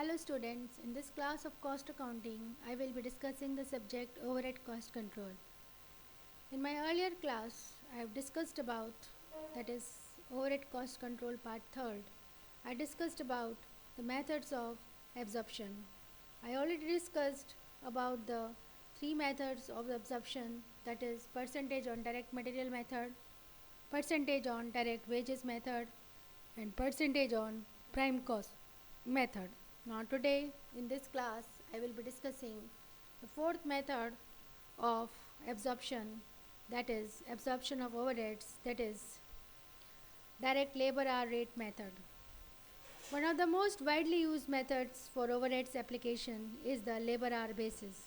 Hello students, in this class of cost accounting, I will be discussing the subject overhead cost control. In my earlier class, I have discussed about, that is overhead cost control part 3rd. I discussed about the methods of absorption. I already discussed about the three methods of absorption, that is percentage on direct material method, percentage on direct wages method, and percentage on prime cost method. Now today in this class I will be discussing the fourth method of absorption, that is absorption of overheads, that is direct labor hour rate method. One of the most widely used methods for overheads application is the labor hour basis,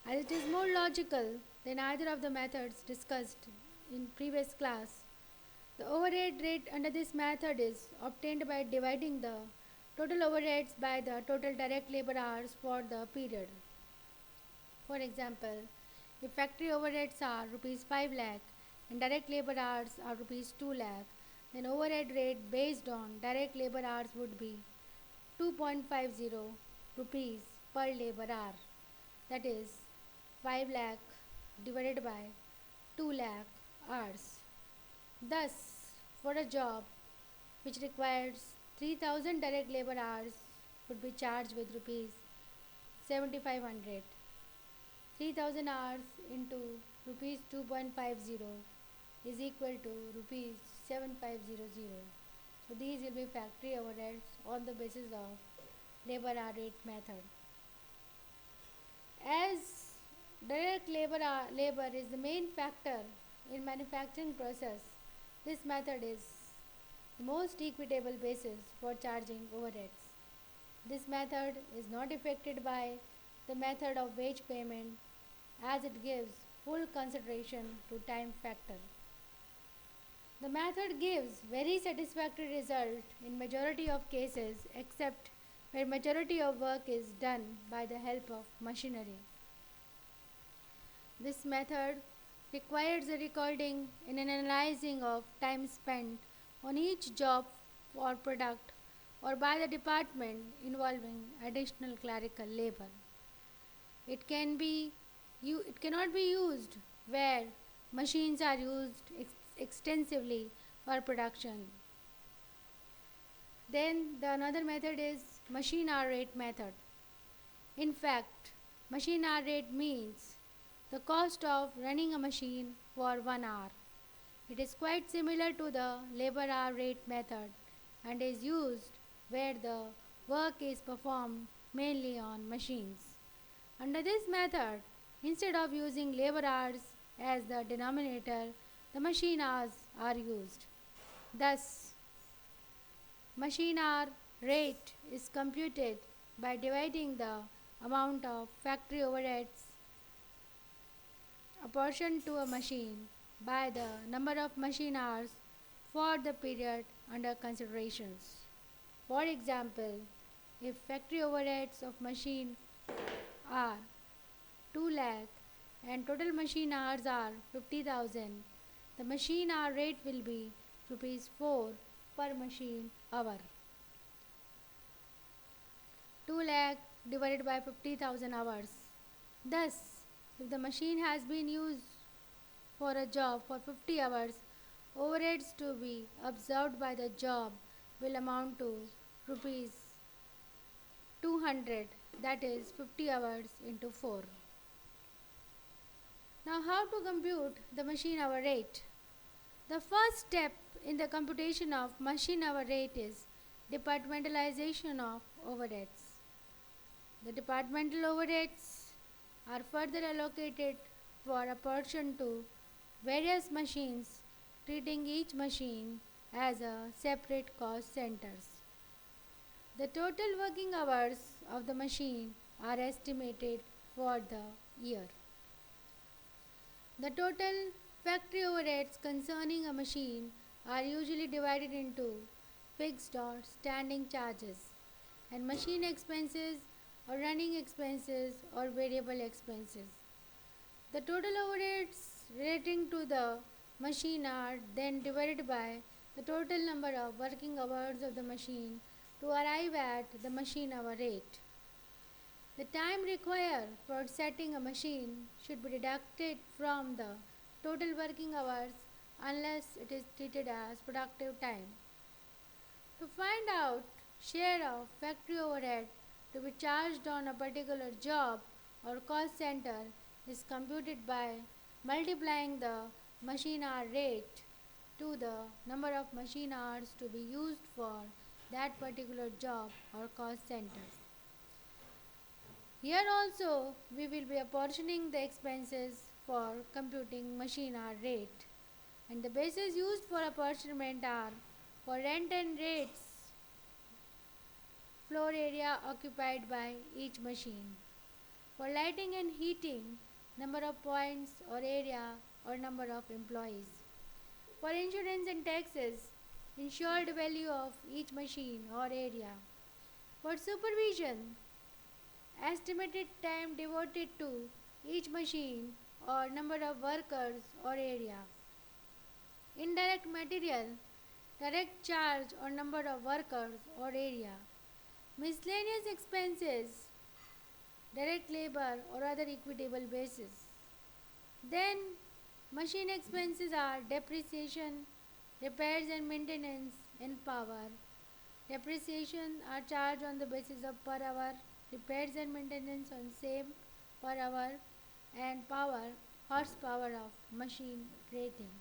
as it is more logical than either of the methods discussed in previous class. The overhead rate under this method is obtained by dividing the total overheads by the total direct labor hours for the period. For example, if factory overheads are rupees 5 lakh and direct labor hours are rupees 2 lakh, then overhead rate based on direct labor hours would be 2.50 rupees per labor hour. That is 5 lakh divided by 2 lakh hours. Thus, for a job which requires 3000 direct labor hours would be charged with rupees 7500. 3000 hours into rupees 2.50 is equal to rupees 7500. So these will be factory overheads on the basis of labor hour rate method. As direct labor is the main factor in manufacturing process, this method is the most equitable basis for charging overheads. This method is not affected by the method of wage payment, as it gives full consideration to time factor. The method gives very satisfactory result in majority of cases, except where majority of work is done by the help of machinery. This method requires a recording and an analyzing of time spent on each job or product or by the department involving additional clerical labor. It cannot be used where machines are used extensively for production. Then the another method is machine hour rate method. In fact, machine hour rate means the cost of running a machine for 1 hour. It is quite similar to the labor hour rate method and is used where the work is performed mainly on machines. Under this method, instead of using labor hours as the denominator, the machine hours are used. Thus, machine hour rate is computed by dividing the amount of factory overheads apportioned to a machine by the number of machine hours for the period under considerations. For example, if factory overheads of machine are 2 lakh and total machine hours are 50,000, the machine hour rate will be rupees 4 per machine hour. 2 lakh divided by 50,000 hours. Thus, if the machine has been used for a job for 50 hours, overheads to be absorbed by the job will amount to rupees 200, that is 50 hours into 4. Now, how to compute the machine hour rate? The first step in the computation of machine hour rate is departmentalization of overheads. The departmental overheads are further allocated for a portion to various machines, treating each machine as a separate cost centers. The total working hours of the machine are estimated for the year. The total factory overheads concerning a machine are usually divided into fixed or standing charges and machine expenses or running expenses or variable expenses. The total overheads relating to the machine are then divided by the total number of working hours of the machine to arrive at the machine hour rate. The time required for setting a machine should be deducted from the total working hours unless it is treated as productive time. To find out share of factory overhead to be charged on a particular job or cost center is computed by multiplying the machine hour rate to the number of machine hours to be used for that particular job or cost center. Here also we will be apportioning the expenses for computing machine hour rate, and the bases used for apportionment are for rent and rates floor area occupied by each machine, for lighting and heating number of points or area or number of employees, for insurance and taxes insured value of each machine or area, for supervision estimated time devoted to each machine or number of workers or area. Indirect material, direct charge or number of workers or area. Miscellaneous expenses, direct labor or other equitable basis. Then machine expenses are depreciation, repairs and maintenance and power. Depreciation are charged on the basis of per hour, repairs and maintenance on same per hour, and power horsepower of machine rating.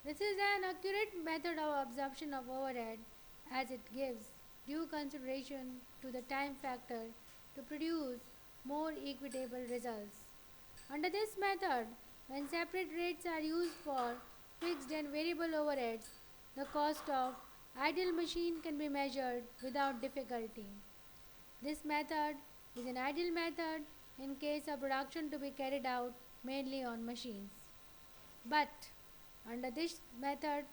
This is an accurate method of absorption of overhead as it gives due consideration to the time factor to produce more equitable results. Under this method, when separate rates are used for fixed and variable overheads, the cost of ideal machine can be measured without difficulty. This method is an ideal method in case of production to be carried out mainly on machines. But under this method,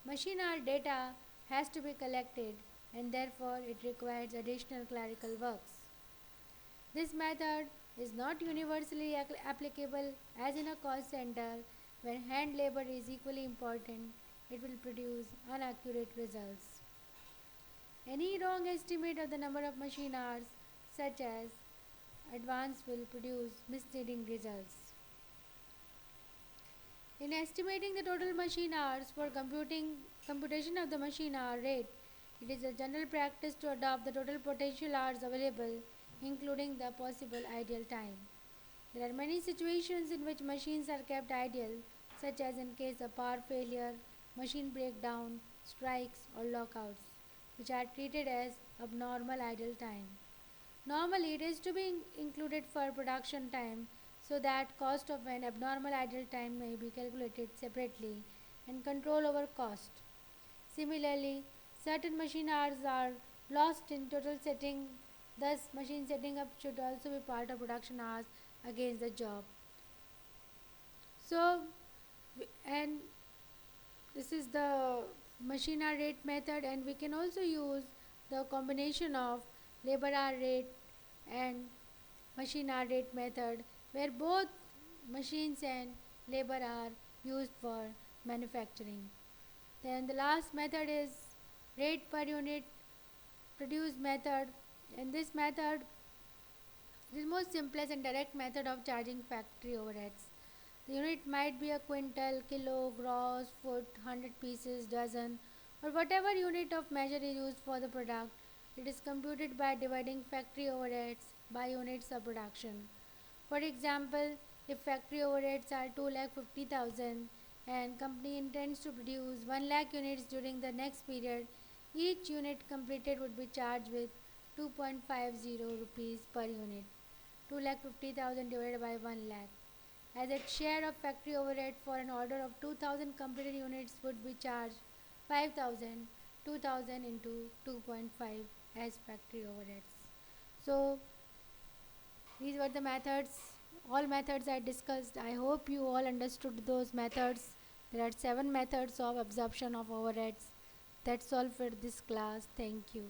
machine hour data has to be collected and therefore it requires additional clerical works. This method is not universally applicable as in a cost center where hand labor is equally important, it will produce inaccurate results. Any wrong estimate of the number of machine hours, such as advance, will produce misleading results. In estimating the total machine hours for computation of the machine hour rate, it is a general practice to adopt the total potential hours available, including the possible ideal time. There are many situations in which machines are kept idle, such as in case of power failure, machine breakdown, strikes, or lockouts, which are treated as abnormal idle time. Normally, it is to be included for production time so that cost of an abnormal idle time may be calculated separately and control over cost. Similarly, certain machine hours are lost in total setting, thus machine setting up should also be part of production hours against the job. So, and this is the machine hour rate method, and we can also use the combination of labor hour rate and machine hour rate method where both machines and labor are used for manufacturing. Then the last method is rate per unit produced method, and this method is the most simplest and direct method of charging factory overheads. The unit might be a quintal, kilo, gross, foot, 100 pieces, dozen, or whatever unit of measure is used for the product. It is computed by dividing factory overheads by units of production. For example, if factory overheads are 2,50,000 and company intends to produce 1 lakh units during the next period, each unit completed would be charged with 2.50 rupees per unit. 2,50,000 divided by 1 lakh. As its share of factory overhead for an order of 2,000 completed units would be charged 5,000, 2,000 into 2.5 as factory overheads. So these were the methods, all methods I discussed. I hope you all understood those methods. There are 7 methods of absorption of overheads. That's all for this class. Thank you.